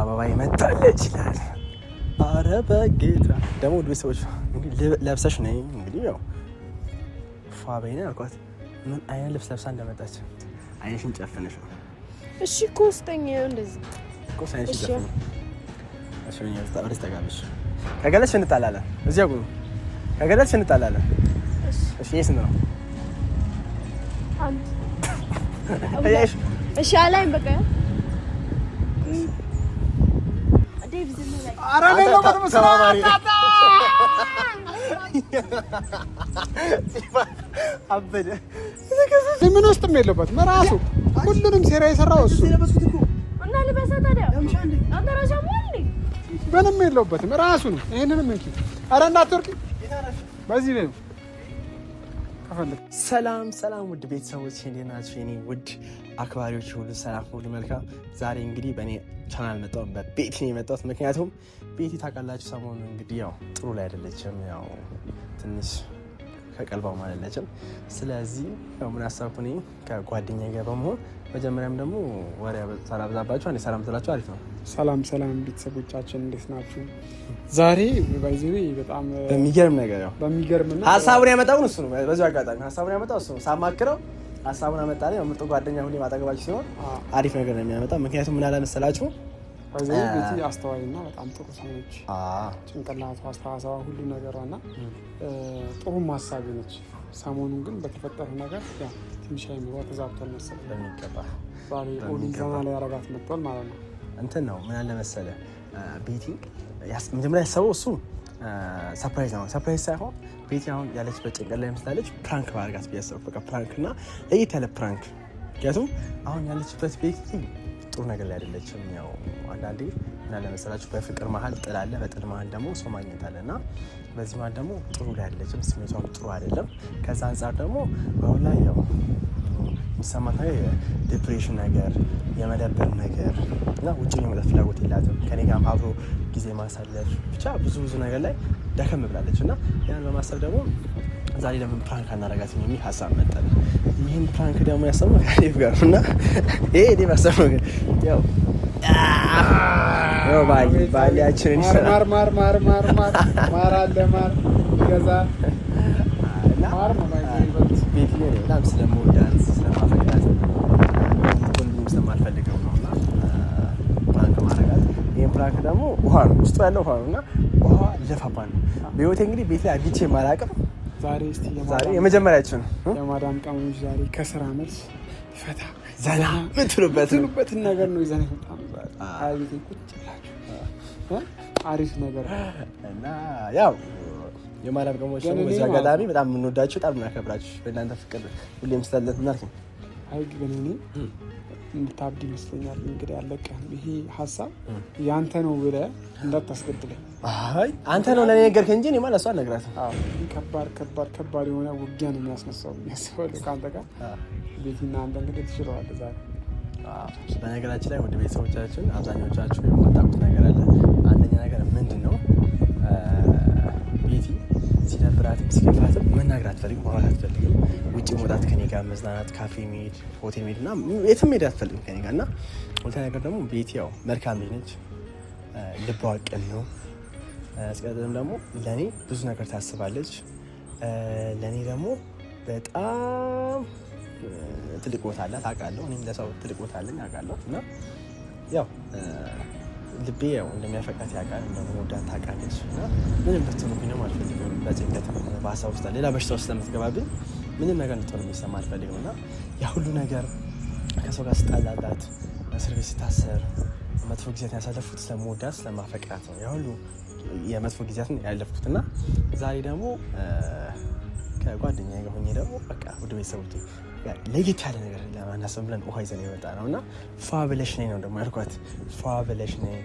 አበባ ይመጣለች ይላል። አረ በጌታ ደግሞ ውድ ቤተሰቦች እንግዲህ ለብሰሽ ነይ እንግዲህ ያው ፋበይና አልኳት። ምን አይነት ልብስ ለብሳ እንደመጣች አይንሽን ጨፍነሽ ነው። እሺ እኮ ውስጠኛ እንደዚህ እኮ ሳይንሽ ጨፍነሽ እሺ ነው ወደስ ተጋብሽ ከገለሽ እንጣላለን። እዚያው ጉ ከገለሽ እንጣላለን። እሺ ስንት ነው? አንድ እሺ አላይም በቃ ዴቭ ዝም ላይ አረ ነው በተመሰለ አበደ ምን ውስጥም የለበትም ራሱ ሁሉንም ሴራ የሰራው እሱ እና ልበሳ ታዲያ አንተራሻም ወንድ ምንም የለበትም ራሱ ነው። ይሄንንም እንኪ አረ እናትወርቂ በዚህ ነው ከፈለክ። ሰላም ሰላም ውድ ቤተሰቦች እንዴት ናችሁ? የኔ ውድ አክባሪዎች ሁሉ ሰላም ሁሉ መልካም። ዛሬ እንግዲህ በእኔ ቻናል መጣሁ፣ በቤቲ ነው የመጣሁት። ምክንያቱም ቤቲ ታውቃላችሁ ሰሞኑን እንግዲህ ያው ጥሩ ላይ አይደለችም፣ ያው ትንሽ ከቀልባው ማለት አይደለችም። ስለዚህ ያው ምን አሰብኩ እኔ ከጓደኛዬ ጋር በመሆን መጀመሪያም ደግሞ ወሬ ሳላበዛባችሁ አንዴ ሰላም ትላችሁ አሪፍ ነው። ሰላም ሰላም ቤተሰቦቻችን እንዴት ናችሁ? ዛሬ ባይዘሪ በጣም በሚገርም ነገር ያው በሚገርምና ሀሳቡን ያመጣው እሱ ነው። በዚህ አጋጣሚ ሀሳቡን ያመጣው እሱ ነው። ሳማክረው ሀሳቡን አመጣልኝ። ምርጥ ጓደኛ ሁሌ ማጠገባችሁ ሲሆን አሪፍ ነገር ነው የሚያመጣው። ምክንያቱም ምን አለ መሰላችሁ ባይዘሪ ቤቲ አስተዋይና በጣም ጥሩ ሰው ነች። ጭንቅላቷ፣ አስተሳሰቧ፣ ሁሉ ነገሯና ጥሩ ማሳቢ ነች። ሰሞኑን ግን በተፈጠረ ነገር ያው ትንሽ አይምሯ ተዛብቷል መሰለኝ። በሚገባ ዛሬ ኦሊዛና ላይ ያረጋት መጥቷል ማለት ነው። እንትን ነው ምን አለ መሰለ ቤቲ መጀመሪያ ያሰበው እሱ ሰርፕራይዝ ነው። ሰርፕራይዝ ሳይሆን ቤቲ አሁን ያለችበት ጭንቀት ላይ መስላለች። ፕራንክ ባደርጋት ቢያሰብ በቃ ፕራንክ እና ለየት ያለ ፕራንክ። ምክንያቱም አሁን ያለችበት ቤቲ ጥሩ ነገር ላይ አይደለችም። ያው አንዳንዴ ምን አለ መሰላችሁ በፍቅር መሀል ጥል አለ፣ በጥል መሀል ደግሞ ሰው ማግኘት አለ እና በዚህ መሀል ደግሞ ጥሩ ላይ አይደለችም። ስሜቷም ጥሩ አይደለም። ከዛ አንጻር ደግሞ በአሁን ላይ ያው የሚሰማት ነገር የዲፕሬሽን ነገር፣ የመደበር ነገር እና ውጭ የመውጣት ፍላጎት የላትም። ከኔ ጋርም አብሮ ጊዜ ማሳለፍ ብቻ ብዙ ነገር ላይ ደከም ብላለች እና ያን በማሰብ ደግሞ ዛሬ ለምን ፕራንክ አናረጋትም የሚል ሀሳብ መጣል። ይህን ፕራንክ ደግሞ ያሰብነው ከዴቭ ጋር እና ይሄ ዴቭ ያሰብነው ግን ያው ባሊያችንን ማር አለ ማር ገዛ ማር ቤት በጣም ስለምወዳት ስለማፈቅራት ሁሉም ስለማልፈልገው ነው እና ፕራንክ ማረጋት። ይህን ፕራንክ ደግሞ ውሃ ነው ውስጡ ያለው ውሃ ነው እና ውሃ ሊደፋባን ነው። በህይወቴ እንግዲህ ቤት ላይ አግኝቼ የማላውቅም ዛሬ የመጀመሪያችን የማዳም ቀሞች ዛሬ ከስራ መልስ ፈታ ዘና ምትሉበትን ነገር ነው ይዘን በጣም አሪፍ ቁጭ ብላችሁ አሪፍ ነገር እና ያው የማዳም ቀሞች ደግሞ በዚህ አጋጣሚ በጣም የምንወዳችሁ በጣም የምናከብራችሁ በእናንተ ፍቅር ሁሌም ስላለት ምናልኩ አይ ግን እኔ እንድታብድ ይመስለኛል። እንግዲህ አለቀህ። ይሄ ሀሳብ ያንተ ነው ብለህ እንዳታስገድለኝ። አይ አንተ ነው ለኔ ነገር ከእንጂ እኔ ማለት እሷ አልነግራትም። አዎ ከባድ የሆነ ውጊያ ነው የሚያስነሳው ከአንተ ጋር ቤቲና አንተ እንግዲህ ትችለዋለህ ዛሬ። በነገራችን ላይ ወደ ቤተሰቦቻችን አብዛኞቻችሁ የማታውቁት ነገር አለ። አንደኛ ነገር ምንድን ነው ቤቲ ሲደብራትም ሲከፋትም መናገር አትፈልግም፣ ማውራት አትፈልግም። ውጭ መውጣት ከኔ ጋር መዝናናት፣ ካፌ መሄድ፣ ሆቴል መሄድ እና የትም መሄድ አትፈልግም ከኔ ጋር እና ሁለተኛ ነገር ደግሞ ቤቲ ያው መልካም ልጅ ነች፣ ልቧ ቅን ነው። እስከዚህም ደግሞ ለእኔ ብዙ ነገር ታስባለች። ለእኔ ደግሞ በጣም ትልቅ ቦታ አላት አውቃለሁ። እኔም ለሰው ትልቅ ቦታ አለኝ አውቃለሁ እና ያው ልቤ ያው እንደሚያፈቃት ያውቃል፣ እንደምወዳት ታውቃለች እና ምንም ብትሆንብኝ ነው አልፈልግም። በጭንቀት በሀሳብ ውስጥ ሌላ በሽታ ውስጥ ለምትገባብኝ ምንም ነገር እንድትሆን የሚሰማ አልፈልግም እና ያ ሁሉ ነገር ከሰው ጋር ስጣላላት፣ እስር ቤት ስታሰር መጥፎ ጊዜያትን ያሳለፍኩት ስለምወዳት ስለማፈቅራት ነው። ያ ሁሉ የመጥፎ ጊዜያትን ያለፍኩት እና ዛሬ ደግሞ ከጓደኛዬ ጋር ሆኜ ደግሞ በቃ ወደ ቤተሰቦቼ ለየት ያለ ነገር ለማናሰብ ብለን ውሃ ይዘን የመጣ ነው እና ፏ ብለሽ ነኝ ነው ደግሞ ያልኳት። ፏ ብለሽ ነኝ፣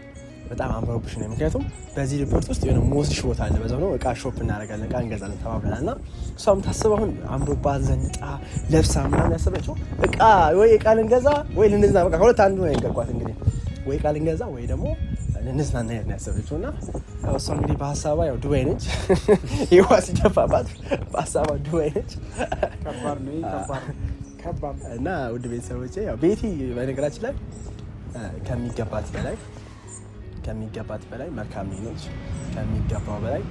በጣም አምሮብሽ ነኝ። ምክንያቱም በዚህ ሪፖርት ውስጥ የሆነ መወስድሽ ቦታ አለ። በዛው ነው እቃ ሾፕ እናደርጋለን፣ እቃ እንገዛለን ተባብለናል እና እሷም ታስበው አሁን አምሮባት ዘንጣ ለብሳ ምናምን ያሰበችው እቃ ወይ እቃ ልንገዛ ወይ ልንዝናና፣ በቃ ከሁለት አንዱ ነው የገርኳት። እንግዲህ ወይ እቃ ልንገዛ ወይ ደግሞ ልንዝናና ነው ያሰበችው እና እሷ እንግዲህ በሀሳቧ ያው ዱባይ ነች። ይዋ ሲደፋባት በሀሳቧ ዱባይ ነች። ከባድ ነው እና ውድ ቤተሰቦቼ ያው ቤቲ በነገራችን ላይ ከሚገባት በላይ ከሚገባት በላይ መልካም ነች። ከሚገባው በላይ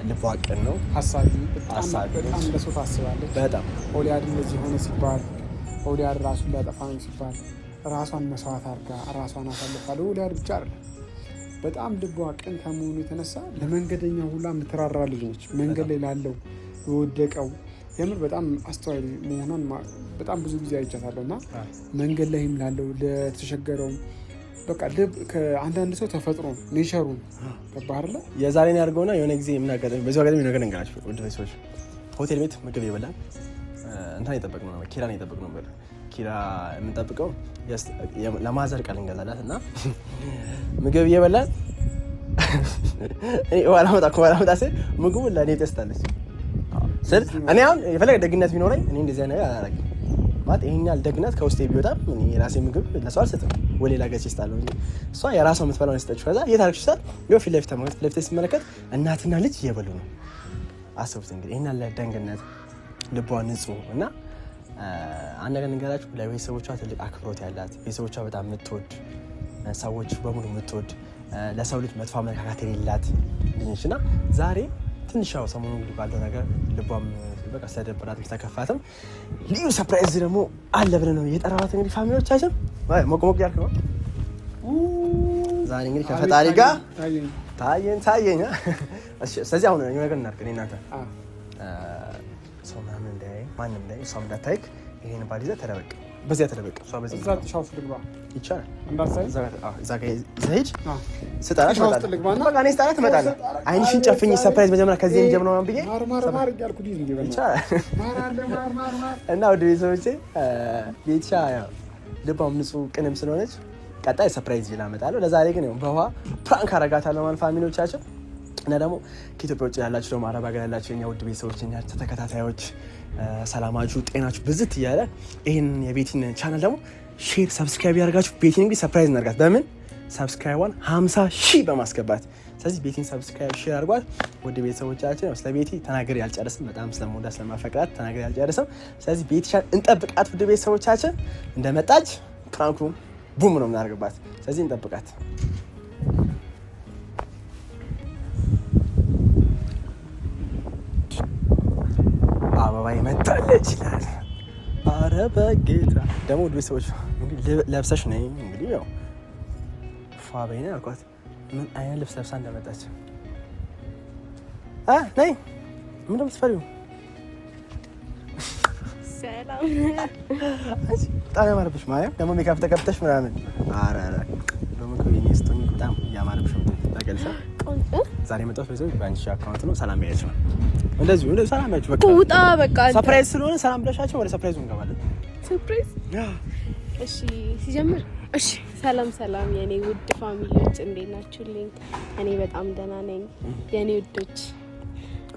ልቧ ቅን ነው። ሀሳቢ በጣም ለሰው ታስባለች። በጣም ኦሊያድ እንደዚህ ሆነ ሲባል ኦሊያድ ራሱን ሊያጠፋ ነው ሲባል ራሷን መስዋዕት አድርጋ ራሷን አሳልፋለች። ኦሊያድ ብቻ አይደለም በጣም ልቧ ቅን ከመሆኑ የተነሳ ለመንገደኛ ሁላ የምትራራ ልጅ ነች። መንገድ ላይ ላለው የወደቀው የምር በጣም አስተዋይ መሆኗን በጣም ብዙ ጊዜ አይቻታለሁ እና መንገድ ላይም ላለው ለተቸገረው በቃ ልብ ከአንዳንድ ሰው ተፈጥሮ ኔቸሩ ገባህ አይደለ? የዛሬን ያድርገውና የሆነ ጊዜ የምናገጠኝ በዚህ አጋጣሚ ነገር እንገናችሁ ወደ ቤተሰቦች ሆቴል ቤት ምግብ ይበላል እንትን የጠበቅነው ነበር። ኪራን የጠበቅነው ነበር። ኪራ የምንጠብቀው ለማዘር ቃል እንገዛላት እና ምግብ እየበላን ዋላ መጣ ሲል ምግቡ ለእኔ ተስታለች ስል እኔ አሁን የፈለገ ደግነት ቢኖረኝ እኔ እንደዚህ ነገር አላደርግም ማለት ይሄን ያህል ደግነት ከውስጤ ቢወጣም እኔ የራሴ ምግብ ለሰው አልሰጥም ወይ ሌላ ገጽ ይስጣለሁ እንጂ እሷ የራሷ የምትበላውን የሰጠችው ከዛ የታረክሽ ሰዓት ነው ፊት ለፊት ሲመለከት እናትና ልጅ እየበሉ ነው። አስቡት እንግዲህ ይሄን ያህል ደግነት ልቧ ንጹህ እና አንድ ነገር ንገራችሁ ለቤተሰቦቿ ትልቅ አክብሮት ያላት ቤተሰቦቿ በጣም የምትወድ ሰዎች በሙሉ የምትወድ ለሰው ልጅ መጥፎ አመለካከት የሌላት ልጅ እና ዛሬ ትንሽ ያው ሰሞኑን እንግዲህ ባለው ነገር ልቧም በቃ ስለደበራትም ስለከፋትም ልዩ ሰርፕራይዝ ደግሞ አለ ብለን ነው የጠራናት። እንግዲህ ፋሚሊዎቻችን ሞቅ ያልክ ነው ዛሬ እንግዲህ ከፈጣሪ ጋር ታየኝ። እሺ ስለዚህ አሁን የሆነ ነገር እናድርግ። እኔ እናንተ ሰው ምናምን እንዳያይ ማንም እንዳያይ እሷም እንዳታይክ ይሄን ባል ይዘህ ተደበቅ። በዚያ ተደበቅ። እሷ በዚህ እዛ ሻውስ ልግባ ይቻላል እንዳትሳይ እዛ ጋር ዘሄድ ስጣላት ትመጣለህ። በቃ እኔ ስጣላት ትመጣለህ። አይንሽን ጨፍኝ ሰርፕራይዝ መጀመሪያ ከዚህ እንጀምረው ነው ብዬ ማር እያልኩ ዲዝ እንደ ይቻላል እና ወደ ቤተሰቦቼ ቤትሻ ያው ልቧም ንጹህ ቅንም ስለሆነች ቀጣይ ሰርፕራይዝ ይዤ እመጣለሁ። ለዛሬ ግን በውሃ ፕራንክ አደርጋታለሁ ማለት ፋሚሊዎቻችን እና ደግሞ ከኢትዮጵያ ውጭ ያላችሁ ደግሞ አረብ ሀገር ያላችሁ የኛ ውድ ቤተሰቦች የኛ ተከታታዮች ሰላማችሁ ጤናችሁ ብዝት እያለ ይህን የቤቲን ቻናል ደግሞ ሼር ሰብስክራይብ ያደርጋችሁ ቤቲን እንግዲህ ሰርፕራይዝ እናድርጋት። በምን ሰብስክራይቧን 50,000 በማስገባት ስለዚህ ቤቲን ሰብስክራይብ ሼር አድርጓት። ውድ ቤተሰቦቻችን ስለ ቤቲ ተናገር ያልጨርስም በጣም ስለምወዳት ስለማፈቅራት ተናገር ያልጨርስም። ስለዚህ ቤቲሻን እንጠብቃት ውድ ቤተሰቦቻችን። እንደመጣች ፕራንኩ ቡም ነው የምናደርግባት። ስለዚህ እንጠብቃት። አበባ ይመጣለች ይላል። አረ በጌታ ደግሞ ውድ ቤተሰቦች እንግዲህ ለብሰሽ ነይ እንግዲህ ያው ፏ በይ ነው ያልኳት። ምን አይነት ልብስ ለብሳ እንደመጣች ነይ ምን እንደምትፈሪው ሰላም በጣም ያማረብሽ ማርያም ደግሞ ሜካፕ ተቀብተሽ ምናምን አረ ደግሞ ከሚስቶኝ በጣም ያማረብሽ ታገልሻ። ዛሬ መጣሁት በዚህ ባንቺ አካውንት ነው ሰላም ያያችሁ ነው እንደዚሁ ሰላም ያያችሁ በቃ ውጣ በቃ ሰርፕራይዝ ስለሆነ ሰላም ብለሻቸው ወደ ሰርፕራይዙ እንገባለን። ሰርፕራይዝ እሺ ሲጀምር እሺ ሰላም የኔ ውድ ፋሚሊዎች እንዴት ናችሁልኝ? እኔ በጣም ደህና ነኝ የኔ ውዶች።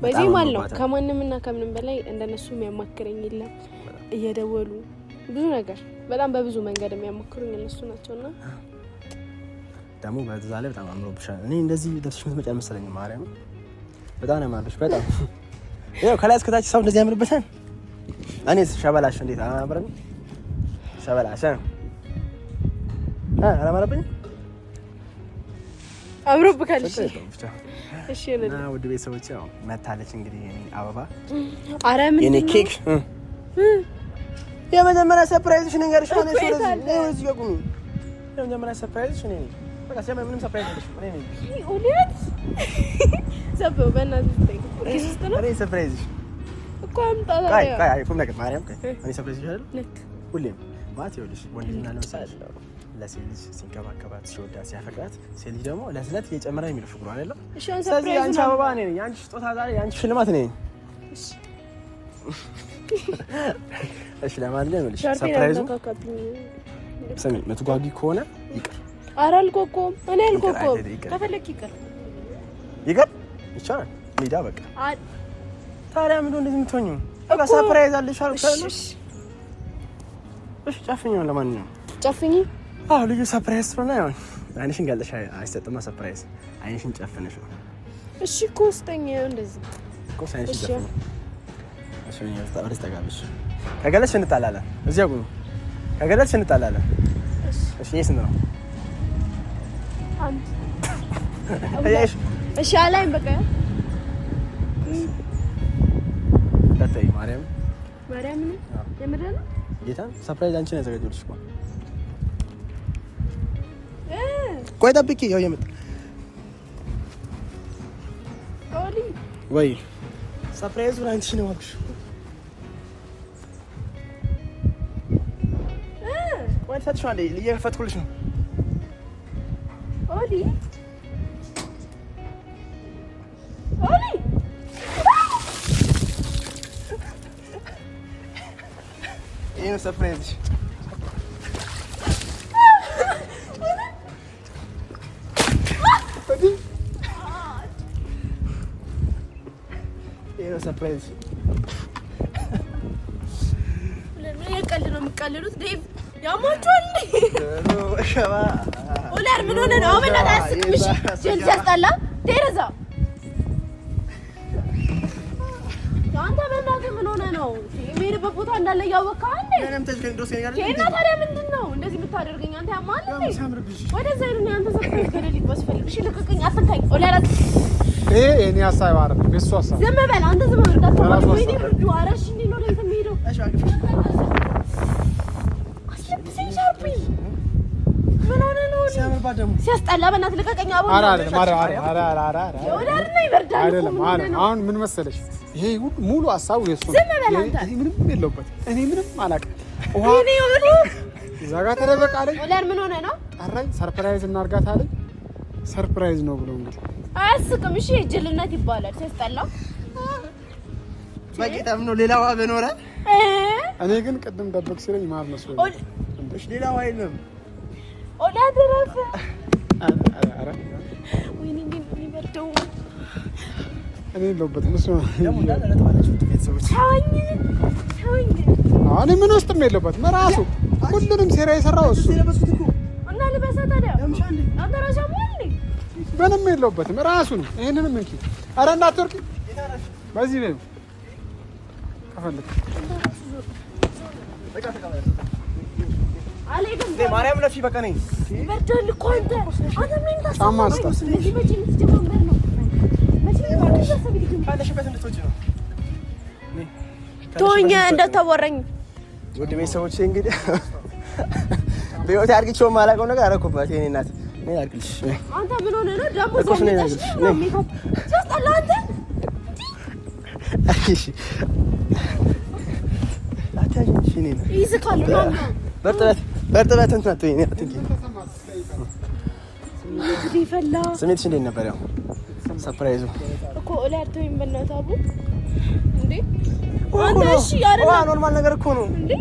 በዚህ ማለት ነው ከማንምና ከምንም በላይ እንደነሱ የሚያማክረኝ የለም። እየደወሉ ብዙ ነገር በጣም በብዙ መንገድ የሚያማክሩኝ እነሱ ናቸውና ደግሞ በዛ ላይ በጣም አምሮብሻል። እኔ እንደዚህ ደስሽ ምትመጪ መሰለኝ ማርያም በጣም ነው የማምርሽ። በጣም ያው ከላይ እስከታች ሰው እንደዚህ ያምርበታል። እኔስ ሸበላሽ እንዴት አማረኝ? ሸበላሽ አላማረብኝ? አምሮብካል። እሺ እና ውድ ቤተሰቦች ያው መታለች እንግዲህ የኔ አበባ አረ ምን የኔ ኬክ የመጀመሪያ ሰርፕራይዝሽ ነገርሽ ነው። እዚህ ጋር ቁሚ። የመጀመሪያ ሰርፕራይዝሽ ነው። በቃ ሲያመኝ ምንም ሰርፕራይዝ አለሽ። እኔ ነኝ ኦሊያት ሰበው በእናትህ ተይኝ። እኔ ሰርፕራይዝሽ እኮ አምጣታ አይ ቁም ነገር ማርያም እኔ ሰርፕራይዝሽ አይደል ልክ ሁሌም ማለት ይኸውልሽ ወንድ ልጅ እና ለምሳሌ ለሴት ልጅ ሲንከባከባት ሲወዳት ሲያፈቅራት ሴት ልጅ ደግሞ ለስለት እየጨመረ የሚለው ፍቅሩ አይደለም። ስለዚህ የአንቺ አበባ እኔ ነኝ፣ የአንቺ ስጦታ ዛሬ የአንቺ ሽልማት እኔ ነኝ። እሺ ለማንኛውም ይኸውልሽ ሰርፕራይዙ ስሚ የምትጓጊ ከሆነ ይቅር። ኧረ አልጓጓም እኔ አልጓጓም። ከፈለክ ይቅር ይቻላል። ሜዳ በቃ ታዲያ ምንድን ነው እንደዚህ የምትሆኚው? በቃ ሰርፕራይዝ አለሽ አልኩሽ። እሺ ጨፍኝ። ለማንኛውም ጨፍኝ። አዎ ልዩ ሰርፕራይዝ ስለሆነ ያው አይንሽን ገልጠሽ አይሰጥማ ሰርፕራይዝ። አይንሽን ጨፍነሽ ነው። እሺ እኮ ውስጠኛ እንደዚህ እኮ አይንሽን ጨፍነሽ እሺ ነው ወደ ተጋብሽ። ከገለጽሽ እንጣላለን። እዚያ ጉኑ ከገለጽሽ እንጣላለን። እሺ እሺ ስንት ነው? አንተ እሺ አላይም በቃ እንዳታይ ማርያም ነው የምር ነው ጌታ ሰርፕራይዝ አንቺ ነው ያዘጋጀሁልሽ እኮ ቆይ ጠብቂ ያው የመጣ ኦሊ ወይ ሰርፕራይዙ አንቺ ነው አልኩሽ ወይ ፈትሽዋል እየፈትኩልሽ ነው ኦሊ ይሄ ነው ሰርፕራይዝ ሰርፕራይዝ ለምን የቀልድ ነው የምትቀልሉት? ዴቭ ያማችኋል እንዴ? ኦላር ምን ሆነ ነው? ምን አታስቅምሽ? ጀልስ ያስጣላ ቴረዛ አንተ በእናትህ ምን ሆነ ነው? የምሄድበት ቦታ እንዳለ እያወቅህ እንዴ? ምንም ተዝከን ድረስ ያያል እንዴ? እና ታዲያ ምንድን ነው እንደዚህ የምታደርገኝ? አንተ ያማል እንዴ? ወደዛ ይሉኝ አንተ ሰርፕራይዝ ከሌሊት በስፈልግ እሺ ልቀቀኝ፣ አትንካኝ። ኦላር ይሄ የኔ ሀሳብ አይደለም፣ የእሱ ሀሳብ። ዝም በል አንተ ዝም በል። እንዳትወጣ ወይኔ ብርዱ። ኧረ እሺ እንዴት ነው ለየት የምሄደው? አስለብሰኝ ሻርፒ። ምን ሆነህ ነው? ሲያምርባት ደግሞ ሲያስጠላ። በእናትህ ልቀቀኝ። አቦ አሁን ምን መሰለሽ፣ ይሄ ሙሉ ሀሳቡ የእሱ ነው። ዝም በል አንተ። እኔ ምንም የለውበትም። እኔ ምንም አላውቅም። እኔ ወሉ እዛ ጋር ተደበቅ አለኝ። ኦላር ምን ሆነህ ነው? ጠራኝ። ሰርፕራይዝ እናድርጋት አለኝ። ሰርፕራይዝ ነው ብሎ እንግዲህ አያስቅም። እሺ ጅልነት ይባላል። ሲያስጠላ በቂጣም ነው። ሌላዋ በኖረ እኔ ግን ቅድም ደበቅ ሲለኝ ማር መስሎኝ። እሺ ሌላዋ የለም። ኦላር ደረፈ። አረ ወይኔ ግን ይበርደው። እኔ የለሁበትም። እሱ ደግሞ እንዳለጣላችሁ ቤተሰቦች ተወኝ። እኔ ምን ውስጥም የለሁበትም። ራሱ ሁሉንም ሴራ የሰራው እሱ እና ልበሳ ታዲያ አንተ ራስህ ሞልኝ ምንም የለውበትም። ራሱ ነው። ይሄንንም እንኪ። አረ እንዳትወርቂ። በዚህ ነው ከፈለክ አለይኩም ማርያም ለፊ በቃ ነኝ ይበርዳል እኮ አንተ ምን ታስብ? ጫማ አስጣ። ስለዚህ መቼ የምትጀምር ነው? መቼ ካለሽበት እንድትወጪ ነው። ተወኝ፣ እንዳታወራኝ። ውድ ቤተሰቦቼ እንግዲህ በህይወቴ አድርጌው የማላውቀው ነገር አደረኩባት። የእኔ እናት እኔ አድርግልሽ። አንተ ምን ሆነህ ነው ደግሞ? ሰምተሽ ነው ሜካፕ ሲያስጠላ አንተ። እሺ አታጅሽ እኔ ነው ይስካሉ ነው በርጥበት እንትን አትበይኝ። አትንኪ። ይፈላ ስሜትሽ እንዴት ነበር? ያው ሰርፕራይዙ እኮ ኦላር ተወኝ በእናትህ አቡ። እንዴ አንተ እሺ አይደል? ኖርማል ነገር እኮ ነው እንዴ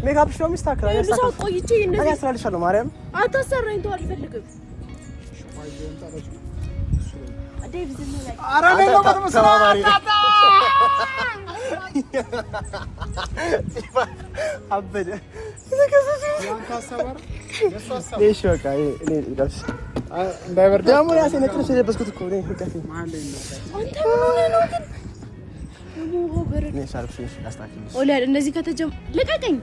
ሜካፕሽ ነው የሚስተካከለው። ብዙ ቆይቼ እንደዚህ አስራልሻለሁ። ማርያም አታሰራኝ። ተው አልፈልግም። ዴቭ ዝም በል። አረ ነው በተመሳሳይ አበደ። እሺ በቃ እኔ ዳስ እንዳይበርድ ደግሞ ያሴ ነጥሮ ስለበስኩት እኮ ነው። ከፊ ማለ ነው አንተ ምን ሆነህ ነው ግን? ኦላር እንደዚህ ልቀቀኝ።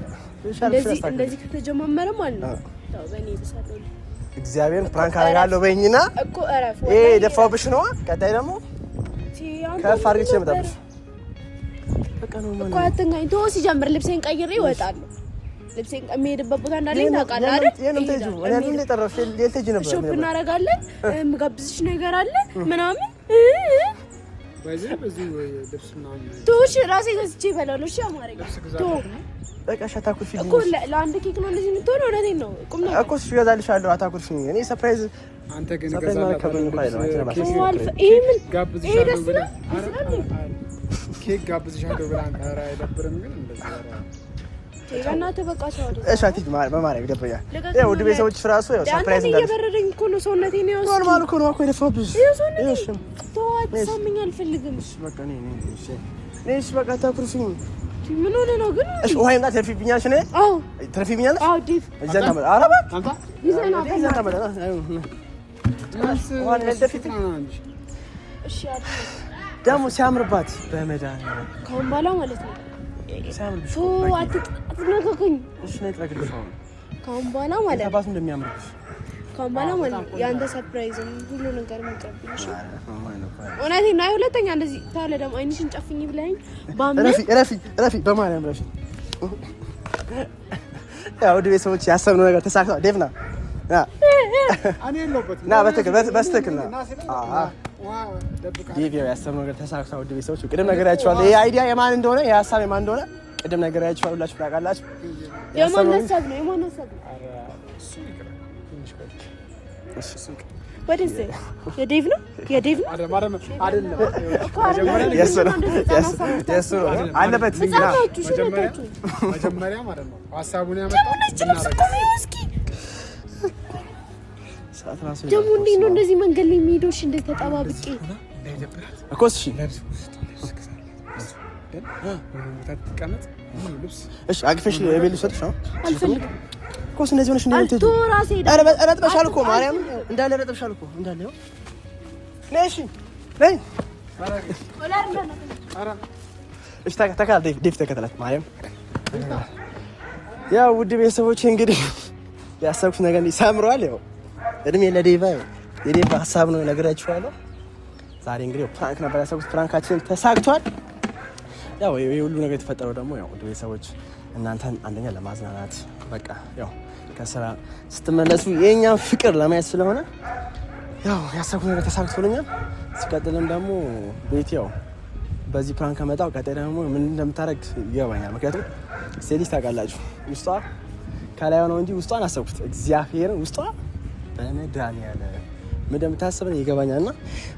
እንደዚህ ከተጀማመረ ማለት ነው ታው በእኔ ይብሳል። እግዚአብሔር ፕራንክ አደርጋለሁ በእኝና እኮ አረፍ ይሄ ደፋውብሽ ነው። ቀጣይ ደግሞ ከፍ አድርጌ ልመጣብሽ። በቃ ነው ማለት እኮ አትንካኝ። ተው ሲጀምር ልብሴን ቀይሬ እወጣለሁ። ልብሴን የምሄድበት ቦታ እንዳለኝ ታውቃለህ አይደል? ሾፕ እናደርጋለን። የምጋብዝሽ ነገር አለ ምናምን ቶሽ ራሴ ገዝቼ እበላለሁ። እሺ አማረኝ ቶ በቃ ሻታኩልፊ እኮ ለአንድ ኬክ ነው እንደዚህ የምትሆነው። እውነቴን ነው ቁም ነገር እኮ እሱ እገዛልሻለሁ። አታኩልፊ። እኔ ሰርፕራይዝ አንተ ግን እገዛልሻለሁ። ኬክ ጋብዝሻለሁ ብለህ አንተ ኧረ አይደብርም? ግን እንደዚህ በእናትህ በቃ ሰው እሺ አትሂድ። በማርያም ይደብረኛል። ያው ውድ ቤተሰቦች እራሱ ያው ሰርፕራይዝ እንዳለ እየበረደኝ እኮ ነው ሰውነቴን። ያው ኖርማል እኮ ነው እኮ የደፋሁብሽ። እሺ ተዋት፣ ሳምኝ አልፈልግም። እሺ በቃ እሺ በቃ አታኩርፊኝ። ምን ሆነ ነው ግን? እሺ ውሃ ይምጣ። ትረፊብኛለሽ? እኔ አዎ ትረፊብኛለሽ? አዎ ዲፍ እዛና ማለት አረባ አንተ ይዘና ማለት ዋን ለደፊት እሺ አይደል ደግሞ ሲያምርባት በመድኃኒዓለም ከአሁን በኋላ ማለት ነው ሲያምርብሽ አትነካከኝ። እሺ ነው ትረግልሽ። ከአሁን በኋላ ማለት አባቱ እንደሚያምርብሽ ካሁን በኋላ ማለት የአንተ ሰርፕራይዝም ሁሉ ነገር መቀበልሽ እውነቴን ነው። ሁለተኛ እንደዚህ ታለ ደግሞ አይንሽን ጨፍኝ ብለኸኝ ረፊ በማርያም ረፊ። ያው ውድ ቤተሰቦች ያሰብነው ነገር ተሳክቷል። ዴቭ ና በስትክክል ና ዴቭ ያሰብነው ነገር ተሳክቷል። ውድ ቤተሰቦች ቅድም ነገራችኋለሁ። ይሄ አይዲያ የማን እንደሆነ ይሄ ሀሳብ የማን እንደሆነ ቅድም ነገራችኋለሁ። ሁላችሁ ታውቃላችሁ። የማን ሀሳብ ነው? ወደዚህ የዴቭ ነው አይደለም አለበት መጀመሪያ ማለት ነው ሀሳቡን ያመጣው ደግሞ እንዴት ነው እንደዚህ መንገድ ላይ የሚሄደው? እሺ እንደዚህ ተጠባብቄ እኮ እሺ እሺ አቅፈሽ የቤት ልብስ ነው አልፈልግም እኮ እንደዚህ ሆነሽ እንደዚህ ነው ራሴ ረጥበሻል እኮ ማርያም እንዳለ ረጥበሻል እኮ እንዳለ ነው። ነሽ ነይ እሺ ተከታተል ዴቭ ተከታተላት ማርያም። ያው ውድ ቤተሰቦቼ እንግዲህ ያሰብኩት ነገር ሰምሯል። ያው እድሜ ለዴቭ የዴቭ ሀሳብ ነው ነገራችኋለሁ። ዛሬ እንግዲህ ፕራንክ ነበር ያሰብኩት፣ ፕራንካችን ተሳክቷል። ያው ይሄ ሁሉ ነገር የተፈጠረው ደግሞ ያው ውድ ቤተሰቦች እናንተን አንደኛ ለማዝናናት በቃ ያው ከስራ ስትመለሱ የኛን ፍቅር ለማየት ስለሆነ ያው ያሰብኩት ነገር ተሳክቶልኛል። ሲቀጥልም ደግሞ ቤት ያው በዚህ ፕራንክ ከመጣው ቀጣይ ደግሞ ምን እንደምታረግ ይገባኛል። ምክንያቱም ሴሊስ ታውቃላችሁ ውስጧ ከላይ ነው እንጂ ውስጧን አሰብኩት እግዚአብሔርን ውስጧ በመድኃኒዓለም ምን እንደምታስብ ይገባኛልና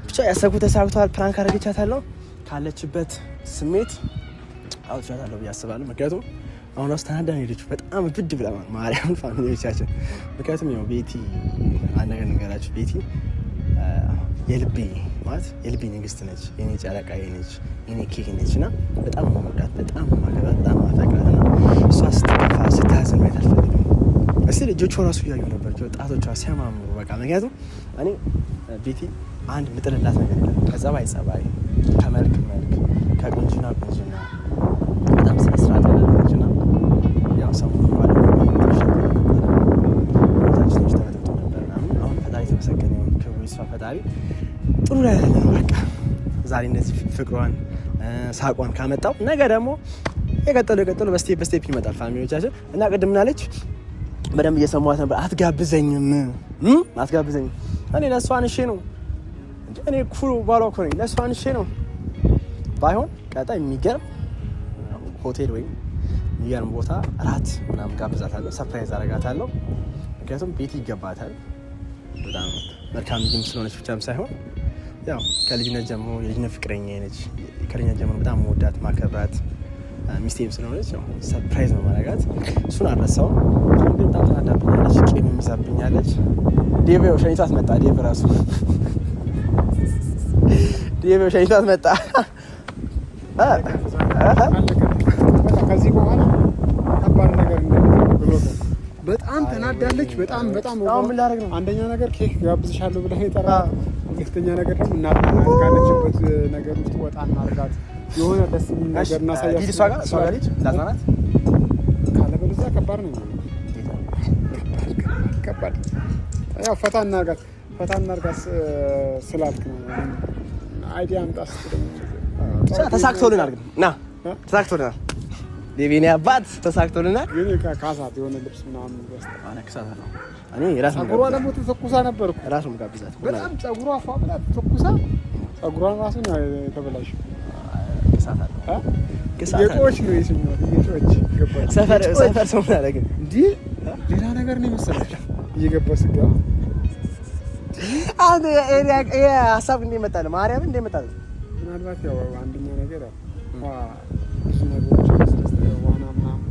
ብቻ ያሰብኩት ተሳክቷል። ፕራንክ አድርጌቻታለሁ። ካለችበት ስሜት አውጥቻታለሁ ብዬ አስባለሁ። ምክንያቱም አሁን ውስጥ ተናዳ ሄደች በጣም ብድ ብላ ማርያም ፋሚሊዎቻችን። ምክንያቱም ያው ቤቲ አንድ ነገር ንገራችሁ፣ ቤቲ የልቤ ማለት የልቤ ንግስት ነች፣ የኔ ጨረቃ ነች፣ የኔ ኬክ ነች እና በጣም ማወዳት፣ በጣም ማገባት፣ በጣም ማፈቅራት እና እሷ ስትከፋ ስታዝን ማየት አልፈልግም። እስቲ ልጆቿ ራሱ እያዩ ነበር ጣቶቿ ሲያማምሩ በቃ። ምክንያቱም እኔ ቤቲ አንድ ምጥልላት ነገር የለም ከጸባይ ጸባይ፣ ከመልክ መልክ፣ ከቁንጅና ቁንጅና በጣም ስነ ስርዓት ያለ ልጅና ያው ሰሞኑን ባለ ታችቶች ተመጥቶ ነበር ምናምን። አሁን ፈጣሪ ተመሰገነ ይሁን ክብሩ ይስፋ ፈጣሪ ጥሩ ላይ ያለ ነው በቃ። ዛሬ እንደዚህ ፍቅሯን ሳቋን ካመጣው ነገ ደግሞ የቀጠሉ በስቴፕ ይመጣል ፋሚሊዎቻችን። እና ቅድም ምናለች በደንብ እየሰማኋት ነበር። አትጋብዘኝም እኔ ለእሷ አንሼ ነው እኔ ኩሩ ባሏ እኮ ነኝ። ለእሷ አንሼ ነው ባይሆን ቀጣይ የሚገርም ሆቴል ወይም የሚገርም ቦታ እራት ምናምን ጋብዛታለሁ፣ ሰርፕራይዝ አደርጋታለሁ። ምክንያቱም ቤት ይገባታል። በጣም መልካም ልጅም ስለሆነች ብቻም ሳይሆን ያው ከልጅነት ጀምሮ የልጅነት ፍቅረኛ ነች። ከልጅነት ጀምሮ በጣም መወዳት ማከብራት ሚስቴም ስለሆነች ያው ሰርፕራይዝ ነው ማድረጋት። እሱን አልረሳውም። ግን በጣም ተናዳብኛለች፣ ቄም የሚዛብኛለች። ዴቭ ሸኝቷት መጣ። ዴቭ ራሱ ሸኝቷት መጣ። ከዚህ በኋላ ከባድ ነገር ብሎ በጣም ተናዳለች። በጣም አንደኛ ነገር ኬክ ጋብዝሻለሁ ብለህ የጠራ፣ ሁለተኛ ነገር ደግሞ እናት ካለችበት ነገር ውስጥ ወጣ እናርጋት፣ የሆነ ደስ የሚል ነገር እናሳያት። እሷ ጋር ልጅ እንዳትናናት ካለበለዚያ ከባድ ነው። ከባድ ያው ፈታ እናርጋት ስላልክ ነው አይዲያ አምጣስ ተሳክቶልናል። ግን ተሳክቶልናል። ዴቪኒ አባት ተሳክቶልናል። ግን ካሳት የሆነ ልብስ ምናምን አነክሳታለሁ እኔ ራስ ነው። ጸጉሯ ደግሞ ተተኩሳ ነበር እኮ ራስ ነው ጋብዛት። በጣም ጸጉሯ ፏ ብላ ተተኩሳ ጸጉሯን ራሱ ነው የተበላሸው። የጮች ነው የሰኛው የጮች ገባች። ሰፈር ሰው ምን አደረገ እንዴ? ሌላ ነገር ነው መሰለሽ እየገባ ስጋ አንተ ኤሪያ ሀሳብ እንደመጣለ ማርያም እንደመጣለ ምናልባት ያው አንደኛ ነገር ብዙ ነገሮች ዋና ምናምን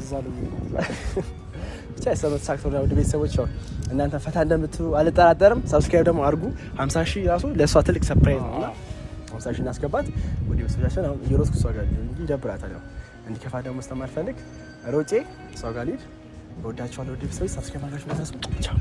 እዛ ብቻ የሰበት ሳክቶ ነው። ወደ ቤተሰቦች እናንተ ፈታ እንደምትሉ አልጠራጠርም። ሰብስክራይብ ደግሞ አድርጉ። 50 ሺህ ራሱ ለእሷ ትልቅ ሰርፕራይዝ ነውና 50 ሺህ እናስገባት። ወደ ቤተሰቦቻችን አሁን እየሮጥኩ እሷ ጋር እንጂ ይደብራታል። ያው እንዲከፋ ደግሞ ስለማልፈልግ ሮጬ እሷ ጋር ልሂድ። እወዳችኋለሁ። ወደ ቤተሰቦች ሰብስክራይብ አድርጋችሁ